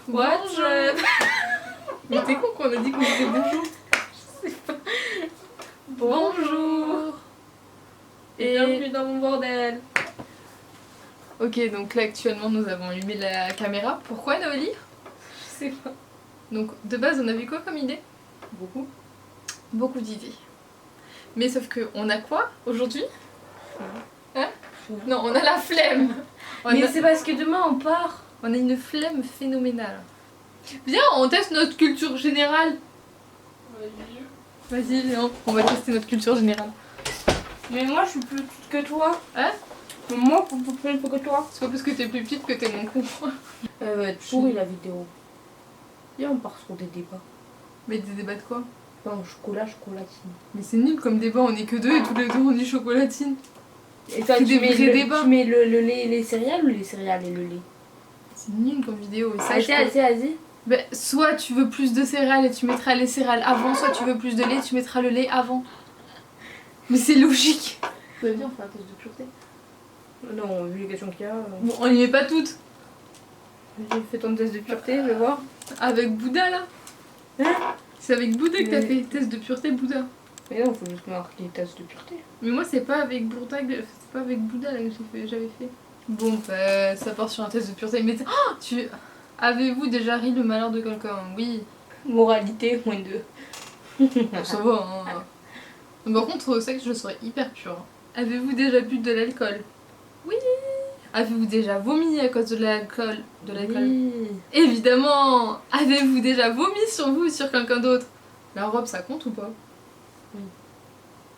Bonjour. Mais t'es con qu'on a dit qu'on disait bonjour. Je sais pas. Bonjour. Et bienvenue dans mon bordel. Ok, donc là actuellement nous avons allumé la caméra. Pourquoi Noélie? Je sais pas. Donc de base on avait quoi comme idée? Beaucoup. Beaucoup d'idées. Mais sauf que on a quoi aujourd'hui? Hein? Non, on a la flemme. Mais c'est parce que demain on part. On a une flemme phénoménale. Viens, on teste notre culture générale. Vas-y, viens, on va tester notre culture générale. Mais moi je suis plus petite que toi. Hein? Moi je suis plus petite que toi. C'est pas parce que t'es plus petite que t'es mon con. Elle va être pourrie la vidéo. Viens on part sur des débats. Mais des débats de quoi? Non, chocolatine. Mais c'est nul comme débat, on est que deux et tous les deux on dit chocolatine. Et toi C'est tu des vrais débats. Tu mets le lait et les céréales ou les céréales et le lait? C'est nul comme vidéo et ça Vas-y. Ben, soit tu veux plus de céréales et tu mettras les céréales avant, soit tu veux plus de lait et tu mettras le lait avant. Mais c'est logique. Bah viens on fait un test de pureté. Non, vu les questions qu'il y a... Bon, on y met pas toutes. Vas-y, fais ton test de pureté, je vais voir. Avec Bouddha là. Hein? C'est avec Bouddha que t'as fait test de pureté Bouddha. Mais non, faut juste marquer test de pureté. Mais moi c'est pas avec Bouddha là que j'avais fait. Bon bah ça part sur un test de pureté. Mais oh, avez-vous déjà ri le malheur de quelqu'un? Oui. Moralité, moins 2. Ça va hein. Par contre au sexe je serais hyper pure. Avez-vous déjà bu de l'alcool? Oui. Avez-vous déjà vomi à cause de l'alcool? Oui. Évidemment. Avez-vous déjà vomi sur vous ou sur quelqu'un d'autre? La robe ça compte ou pas? Oui.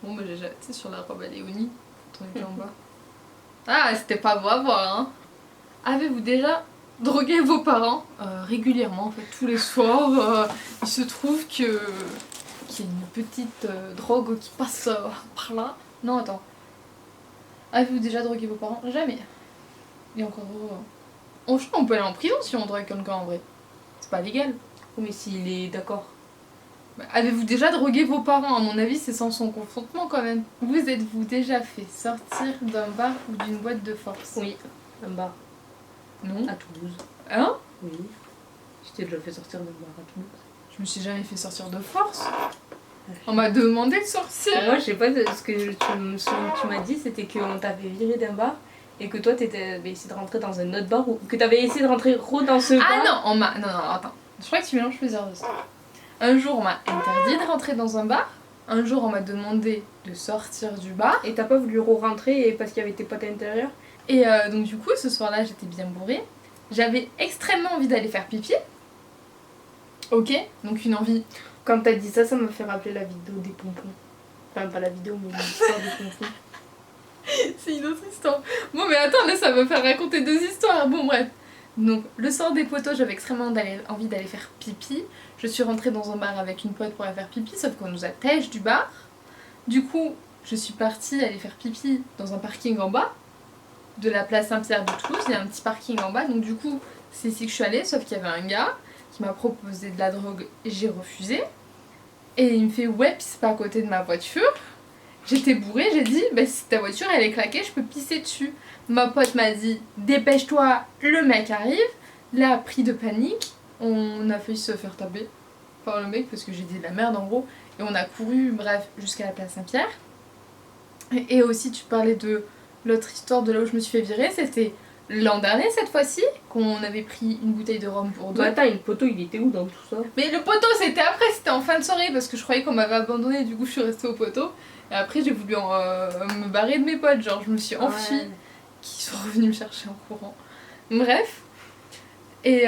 Bon bah déjà, tu sais sur la robe à Léonie, quand on était en bas. Ah c'était pas beau à voir hein. Avez-vous déjà drogué vos parents? Régulièrement en fait, tous les soirs. Il se trouve qu'il y a une petite drogue qui passe par là. Non attends. Avez-vous déjà drogué vos parents? Jamais. Et encore... on peut aller en prison si on drogue quelqu'un en vrai. C'est pas légal. Mais s'il est d'accord. Bah, avez-vous déjà drogué vos parents? À mon avis c'est sans son consentement quand même. Vous êtes-vous déjà fait sortir d'un bar ou d'une boîte de force? Oui, un bar. Non. À Toulouse. Hein? Oui. Je t'ai déjà fait sortir d'un bar à Toulouse. Je me suis jamais fait sortir de force. On m'a demandé de sortir. Moi je sais pas, ce que tu m'as dit c'était qu'on t'avait viré d'un bar et que toi t'avais essayé de rentrer dans un autre bar ou que t'avais essayé de rentrer dans ce bar. Ah non, on m'a... Non, attends. Je crois que tu mélanges plusieurs choses. Un jour on m'a interdit de rentrer dans un bar. Un jour on m'a demandé de sortir du bar. Et t'as pas voulu rentrer parce qu'il y avait tes potes à l'intérieur. Et donc du coup ce soir-là j'étais bien bourrée. J'avais extrêmement envie d'aller faire pipi. Ok, donc une envie... Quand t'as dit ça, ça m'a fait rappeler la vidéo des pompons. Enfin pas la vidéo mais l'histoire des pompons. C'est une autre histoire. Bon mais attends, là ça va me faire raconter deux histoires. Bon bref. Donc le soir des poteaux, j'avais extrêmement envie d'aller faire pipi. Je suis rentrée dans un bar avec une pote pour aller faire pipi, sauf qu'on nous a tèche du bar. Du coup, je suis partie aller faire pipi dans un parking en bas de la place Saint-Pierre de Toulouse. Il y a un petit parking en bas, donc du coup c'est ici que je suis allée, sauf qu'il y avait un gars qui m'a proposé de la drogue et j'ai refusé. Et il me fait ouais, puis c'est pas à côté de ma voiture. J'étais bourrée, j'ai dit bah si ta voiture elle est claquée, je peux pisser dessus. Ma pote m'a dit dépêche-toi, le mec arrive. Là, pris de panique, on a failli se faire taper par le mec parce que j'ai dit de la merde en gros. Et on a couru, bref, jusqu'à la place Saint-Pierre. Et aussi tu parlais de l'autre histoire de là où je me suis fait virer, c'était l'an dernier cette fois-ci, qu'on avait pris une bouteille de rhum pour deux. Bah attends, le poteau il était où dans tout ça? Mais le poteau c'était après, c'était en fin de soirée parce que je croyais qu'on m'avait abandonné, du coup je suis restée au poteau. Et après j'ai voulu me barrer de mes potes, genre je me suis enfuie, qui sont revenus me chercher en courant. Bref. Et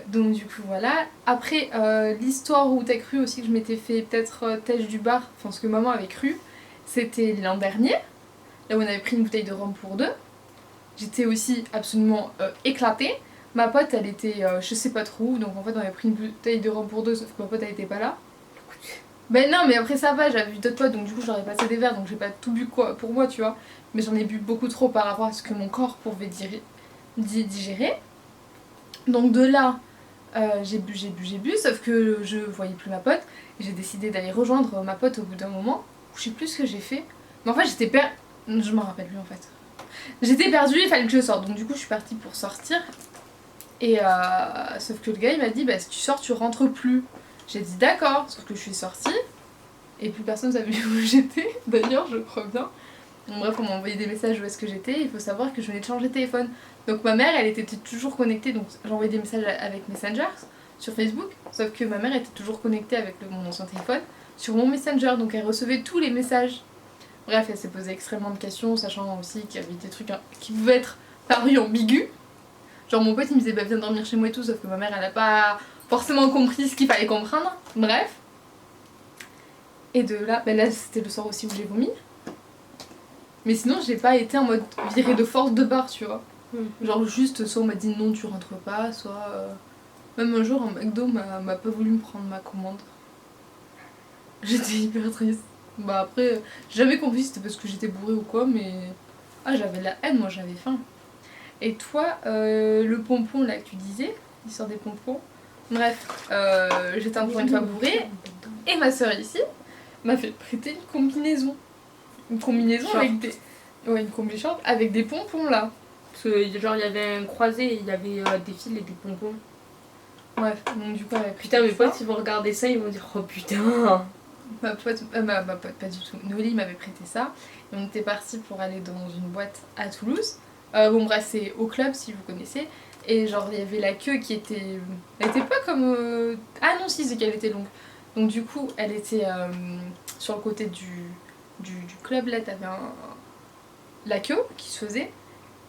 donc du coup voilà. Après l'histoire où t'as cru aussi que je m'étais fait peut-être têche du bar, enfin ce que maman avait cru, c'était l'an dernier, là où on avait pris une bouteille de rhum pour deux. J'étais aussi absolument éclatée. Ma pote elle était je sais pas trop où, donc en fait on avait pris une bouteille de rhum pour deux, sauf que ma pote elle était pas là. Ben non mais après ça va, j'avais vu d'autres potes donc du coup j'aurais passé des verres donc j'ai pas tout bu quoi pour moi tu vois. Mais j'en ai bu beaucoup trop par rapport à ce que mon corps pouvait digérer. Donc de là j'ai bu, sauf que je voyais plus ma pote et j'ai décidé d'aller rejoindre ma pote au bout d'un moment. Je sais plus ce que j'ai fait. Mais en fait j'étais je m'en rappelle plus en fait. J'étais perdue, il fallait que je sorte donc du coup je suis partie pour sortir. Et sauf que le gars il m'a dit bah si tu sors tu rentres plus. J'ai dit d'accord, sauf que je suis sortie et plus personne savait où j'étais d'ailleurs je crois bien. Donc, bref on m'a envoyé des messages où est-ce que j'étais, il faut savoir que je venais de changer de téléphone. Donc ma mère elle était toujours connectée, donc j'envoyais des messages avec Messenger sur Facebook, sauf que ma mère était toujours connectée avec mon ancien téléphone sur mon Messenger, donc elle recevait tous les messages. Bref elle s'est posé extrêmement de questions, sachant aussi qu'il y avait des trucs qui pouvaient être parus ambigus. Genre mon pote il me disait bah viens dormir chez moi et tout, sauf que ma mère elle a pas forcément compris ce qu'il fallait comprendre. Bref. Et de là, bah là c'était le soir aussi où j'ai vomi. Mais sinon j'ai pas été en mode virée de force de bar, tu vois. Genre juste soit on m'a dit non tu rentres pas, soit même un jour un McDo m'a pas voulu me prendre ma commande. J'étais hyper triste. Bah après j'ai jamais compris si c'était parce que j'étais bourrée ou quoi, mais ah j'avais de la haine, moi j'avais faim. Et toi, le pompon là que tu disais, l'histoire des pompons. Bref, j'étais encore une fois bourrée et ma soeur ici m'a fait prêter une combinaison. Une combinaison short. avec des. Ouais, une combi short avec des pompons là. Parce que genre il y avait un croisé et il y avait des fils et des pompons. Bref, donc du coup, elle avait pris. Putain, mes potes ils vont regarder ça, ils vont dire oh putain. Ma pote, ma pote, pas du tout. Noli m'avait prêté ça. Et on était partis pour aller dans une boîte à Toulouse. Bon, bref, c'est au club si vous connaissez. Et genre, il y avait la queue qui était. Elle était pas comme. Ah non, si, c'est qu'elle était longue. Donc, du coup, elle était sur le côté du club. Là, t'avais la queue qui se faisait.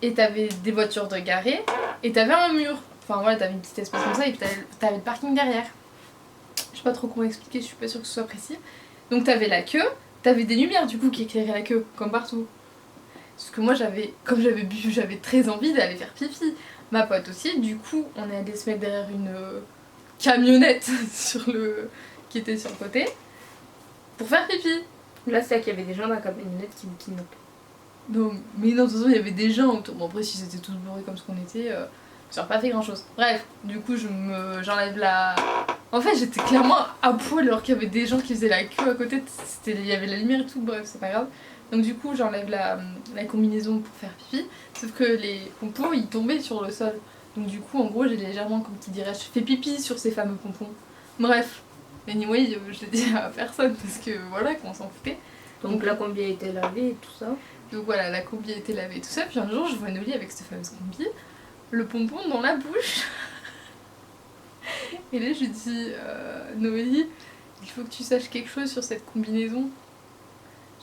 Et t'avais des voitures de garées. Et t'avais un mur. Enfin, voilà, t'avais une petite espace comme ça. Et t'avais le parking derrière. Je sais pas trop comment expliquer, je suis pas sûre que ce soit précis. Donc t'avais la queue, t'avais des lumières du coup qui éclairaient la queue, comme partout. Parce que moi comme j'avais bu, j'avais très envie d'aller faire pipi. Ma pote aussi, du coup on est allé se mettre derrière une camionnette qui était sur le côté pour faire pipi. Là c'est qu'il y avait des gens dans la camionnette qui nous kidnappaient. Non, mais non, de toute façon il y avait des gens autour. Bon après si c'était tous bourrés comme ce qu'on était, ça n'a pas fait grand chose. Bref, du coup j'enlève la... En fait j'étais clairement à poil alors qu'il y avait des gens qui faisaient la queue à côté, il y avait la lumière et tout, bref c'est pas grave. Donc du coup j'enlève la combinaison pour faire pipi, sauf que les pompons ils tombaient sur le sol. Donc du coup en gros j'ai légèrement, comme qui dirait, je fais pipi sur ces fameux pompons. Bref, anyway je l'ai dit à personne parce que voilà qu'on s'en foutait. Donc la combi a été lavée et tout ça. Donc voilà, la combi a été lavée et tout ça, puis un jour je vois Noli avec cette fameuse combi, le pompon dans la bouche. Et là je dis Noélie, il faut que tu saches quelque chose sur cette combinaison.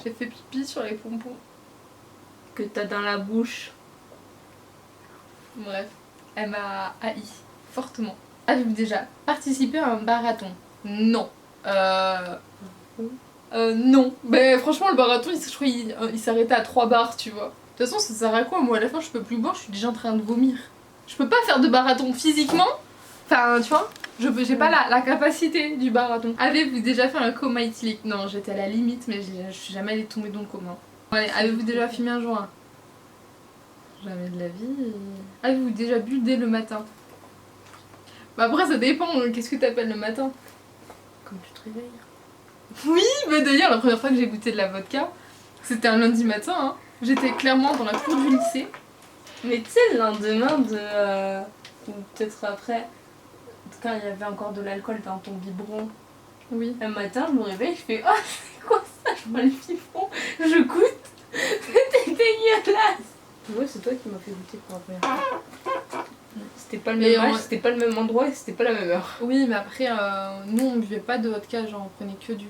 J'ai fait pipi sur les pompons. Que t'as dans la bouche. Bref, elle m'a haï fortement. Avez-vous déjà participé à un marathon? Non. Non. Mais franchement le marathon je crois il s'arrêtait à 3 barres, tu vois. De toute façon ça sert à quoi? Moi à la fin je peux plus boire, je suis déjà en train de vomir. Je peux pas faire de marathon physiquement. Enfin tu vois, j'ai pas la capacité du marathon. Avez-vous déjà fait un coma éthylique? Non, j'étais à la limite mais je suis jamais allée tomber dans le coma. Allez, avez-vous déjà fumé un joint? Jamais de la vie. Avez-vous déjà bu dès le matin? Bah après ça dépend, qu'est-ce que t'appelles le matin? Comme tu te réveilles. Oui, mais d'ailleurs la première fois que j'ai goûté de la vodka, c'était un lundi matin, hein. J'étais clairement dans la cour du lycée. Mais tu sais, le lendemain de. Ou peut-être après, quand il y avait encore de l'alcool dans ton biberon. Oui. Un matin, je me réveille, je fais oh, c'est quoi ça? Je prends le chiffon, je goûte. C'était dégueulasse! Ouais, c'est toi qui m'as fait goûter pour la première fois. C'était pas le même âge, c'était pas le même endroit et c'était pas la même heure. Oui, mais après, nous on buvait pas de vodka, genre on prenait que du.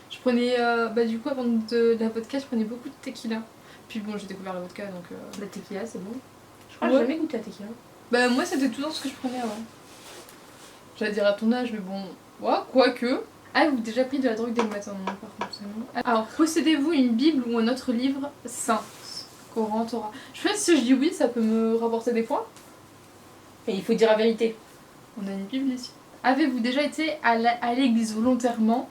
Je prenais. Bah du coup, avant de la vodka, je prenais beaucoup de tequila. Puis bon, j'ai découvert la vodka donc. La tequila, c'est bon. Je crois que j'ai jamais goûté la tequila. Bah moi, c'était toujours ce que je prenais avant. J'allais dire à ton âge, mais bon. Ouais, quoique. Ah, avez-vous déjà pris de la drogue dès le matin? Non, par contre, c'est non. Alors, possédez-vous une Bible ou un autre livre saint? Coran, Torah. Je sais pas si je dis oui, ça peut me rapporter des points. Mais il faut dire la vérité. On a une Bible ici. Avez-vous déjà été à l'église volontairement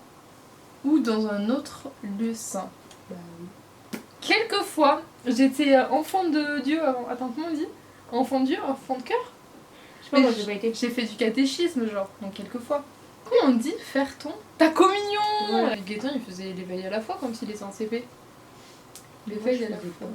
ou dans un autre lieu saint? Bah oui. Quelquefois, j'étais enfant de Dieu avant. Attends, comment on dit? Enfant de Dieu? Enfant de cœur? Je sais pas, moi j'ai pas été. J'ai fait du catéchisme, genre, donc quelquefois. Comment on dit faire ta communion? Ouais. Gaëtan, il faisait l'éveil à la fois comme s'il était en CP. L'éveil à la fois.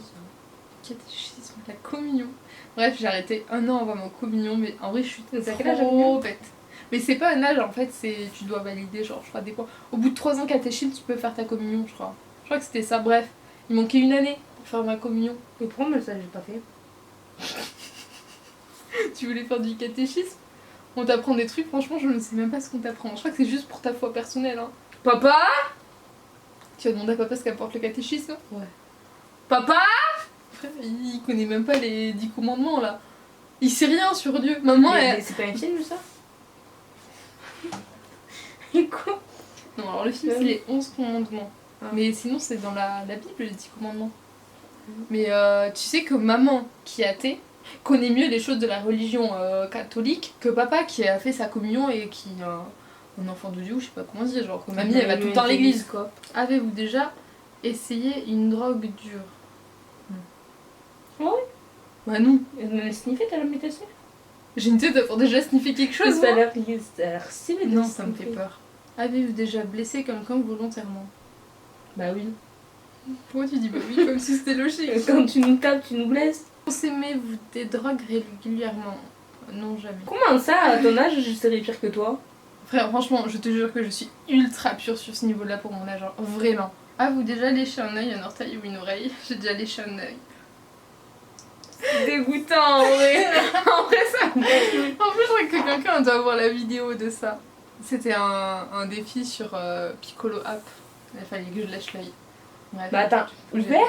catéchisme, la communion. Bref, j'ai arrêté 1 an avant ma communion, mais en vrai, je suis C'est à quel âge, la trop communion? bête. Mais c'est pas un âge, en fait, c'est tu dois valider, genre, je crois, des points. Au bout de 3 ans catéchisme, tu peux faire ta communion, je crois. Je crois que c'était ça, bref. Il manquait 1 année pour faire ma communion. Et pourquoi ça j'ai pas fait? Tu voulais faire du catéchisme? On t'apprend des trucs, franchement, je ne sais même pas ce qu'on t'apprend. Je crois que c'est juste pour ta foi personnelle, hein. Papa? Tu vas demander à papa ce qu'apporte le catéchisme? Ouais. Papa? Frère, il connaît même pas les 10 commandements, là. Il sait rien sur Dieu. Maman, elle... C'est pas un film, ça? Et quoi? Non, alors le film, c'est les 11 commandements. Ah. Mais sinon, c'est dans la Bible, les 10 commandements. Mais tu sais que maman, qui est athée, connaît mieux les choses de la religion catholique que papa, qui a fait sa communion et qui est un enfant de Dieu, ou je sais pas comment dire, genre que mamie, elle va tout le temps à l'église. Quoi. Avez-vous déjà essayé une drogue dure? Ah ouais? Bah non. Elle m'a sniffé, t'as jamais testé? J'ai une tête d'avoir déjà sniffé quelque chose. Ça a moi. l'air stylé de Non, ça me sniffer. fait peur. Avez-vous déjà blessé quelqu'un volontairement? Bah oui. Pourquoi tu dis bah oui comme si c'était logique? Quand tu nous tapes, tu nous blesses. Consommez-vous des drogues régulièrement? Non, jamais. Comment ça, à ton âge, je serais pire que toi? Frère, franchement, je te jure que je suis ultra pure sur ce niveau-là pour mon âge, genre, vraiment. Avez-vous déjà léché un œil, un orteil ou une oreille? J'ai déjà léché un œil. C'est dégoûtant, en vrai. En vrai, ça En plus, je crois que quelqu'un doit avoir la vidéo de ça. C'était un défi sur Piccolo App. Il fallait que je lèche l'œil. Bref. Bah attends, J'ai- ouvert?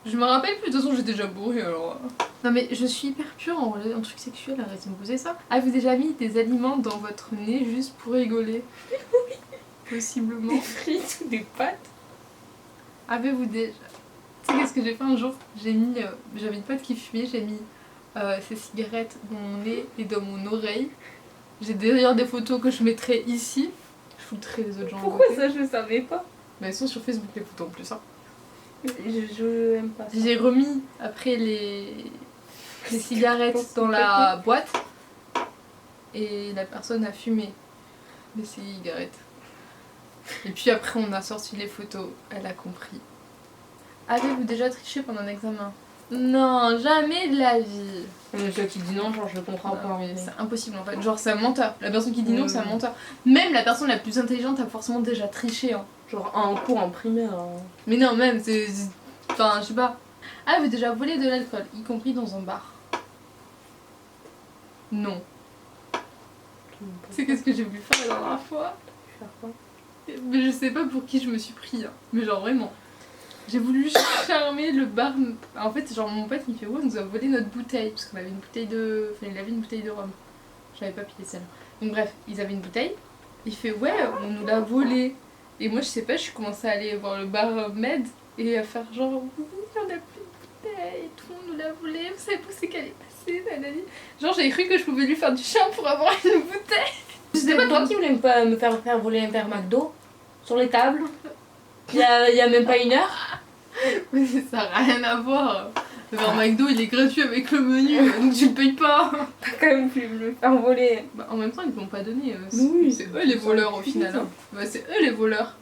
Je me rappelle plus, de toute façon j'étais déjà bourrée alors. Non mais je suis hyper pure en truc sexuel, arrêtez de me poser ça. Avez-vous déjà mis des aliments dans votre nez juste pour rigoler? Possiblement. Des frites ou des pâtes? Avez-vous déjà... Tu sais qu'est-ce que j'ai fait un jour? J'ai mis... J'avais une pote qui fumait, j'ai mis ses cigarettes dans mon nez et dans mon oreille. J'ai d'ailleurs des photos que je mettrai ici. Je foutrai les autres gens. Pourquoi ça, je savais pas? Mais elles sont sur Facebook les photos en plus. Hein. Je aime pas ça. J'ai remis après les cigarettes dans la boîte et la personne a fumé les cigarettes. Et puis après on a sorti les photos, elle a compris. Avez-vous déjà triché pendant un examen? Non, jamais de la vie. Celui qui dit non, genre je le comprends pas. Oui, c'est impossible en fait. Genre c'est un menteur. La personne qui dit non, c'est un menteur. Même la personne la plus intelligente a forcément déjà triché. Hein. Genre en cours en primaire. Mais non, même, enfin, je sais pas. Ah, vous avez déjà volé de l'alcool, y compris dans un bar? Non. Tu sais qu'est-ce que j'ai voulu faire la dernière fois? Faire quoi? Mais je sais pas pour qui je me suis pris. Hein. Mais genre vraiment. J'ai voulu charmer le bar. En fait, genre mon pote il fait ouais, on nous a volé notre bouteille. Parce qu'on avait une bouteille de. Enfin, il avait une bouteille de rhum. J'avais pas pillé celle-là. Donc bref, ils avaient une bouteille. Il fait ouais, on nous l'a volée. Et moi je sais pas, je suis commencée à aller voir le bar Med et à faire genre oui, on a plus de bouteille et tout, on nous l'a volée, vous savez pas où c'est qu'elle est passée, nanani. Genre j'ai cru que je pouvais lui faire du charme pour avoir une bouteille. C'était pas toi qui voulais me faire voler un verre McDo sur les tables il y a même pas 1 heure? Mais ça n'a rien à voir. Le verre McDo il est gratuit avec le menu, donc tu le payes pas. T'as quand même pu me le faire voler. Bah, en même temps ils ne l'ont pas donné. Oui, c'est eux les voleurs au final. Hein. Bah, c'est eux les voleurs.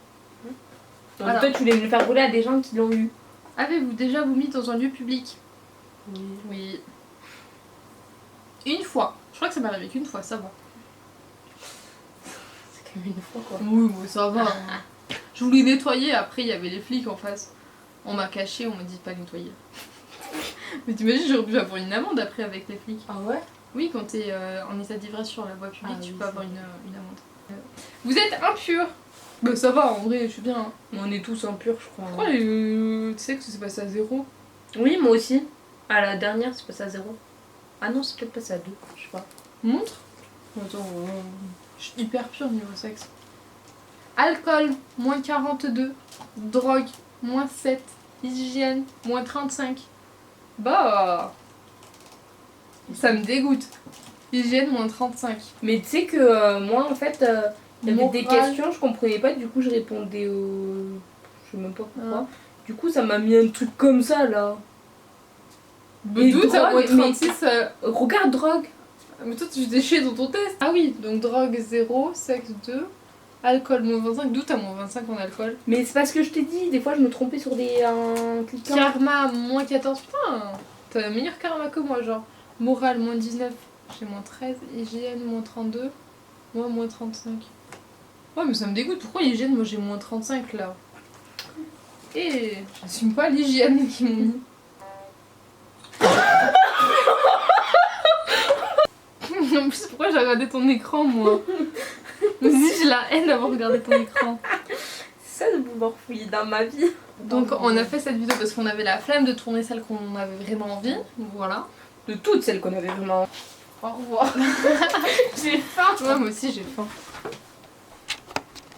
Donc Alors. toi tu voulais me le faire voler à des gens qui l'ont eu. Avez-vous déjà vomi dans un lieu public? Oui. Oui. Une fois. Je crois que ça m'est arrivé qu'une fois, ça va. C'est quand même 1 fois quoi. Oui, mais ça va. Hein. Je voulais nettoyer, après il y avait les flics en face. On m'a caché, on m'a dit de pas nettoyer. Mais t'imagines, j'aurais pu avoir une amende après avec les flics. Ah ouais? Oui, quand t'es en état d'ivresse sur la voie publique, Ah tu oui, peux c'est avoir une amende. Vous êtes impur. Bah ça va, en vrai, je suis bien. Hein. On est tous impurs je crois. Pourquoi tu sais que c'est passé à 0? Oui, moi aussi. À la dernière, c'est passé à 0. Ah non, c'est peut-être passé à 2, je sais pas. Montre. Attends, je suis hyper pure niveau sexe. Alcool, moins 42. Drogue, moins 7. Hygiène, moins 35. Bah, ça me dégoûte. Hygiène, moins 35. Mais tu sais que moi en fait, il y avait des Moral. questions, je comprenais pas, du coup je répondais au. Je sais même pas pourquoi. Ah. Du coup, ça m'a mis un truc comme ça là. Mais d'où t'as moins drogue, mais- 36 Regarde, drogue. Mais toi, tu t'es chié dans ton test. Ah oui, donc drogue 0, sexe 2. Alcool, moins 25. D'où t'as moins 25 en alcool? Mais c'est parce que je t'ai dit, des fois je me trompais sur des cliquants. Karma, moins 14. Putain, t'as le meilleur karma que moi, genre. Morale, moins 19. J'ai moins 13. Hygiène, moins 32. Moi, moins 35. Ouais, mais ça me dégoûte. Pourquoi l'hygiène, moi j'ai moins 35 là? Et j'assume pas l'hygiène qu'ils m'ont mis. En plus, pourquoi j'ai regardé ton écran, moi? Vas-y, j'ai la haine d'avoir regardé ton écran. C'est ça de pouvoir fouiller dans ma vie. Donc, on a fait cette vidéo parce qu'on avait la flemme de tourner celle qu'on avait vraiment envie. Voilà. De toutes celles qu'on avait vraiment. Au revoir. J'ai faim. Ouais, moi aussi j'ai faim.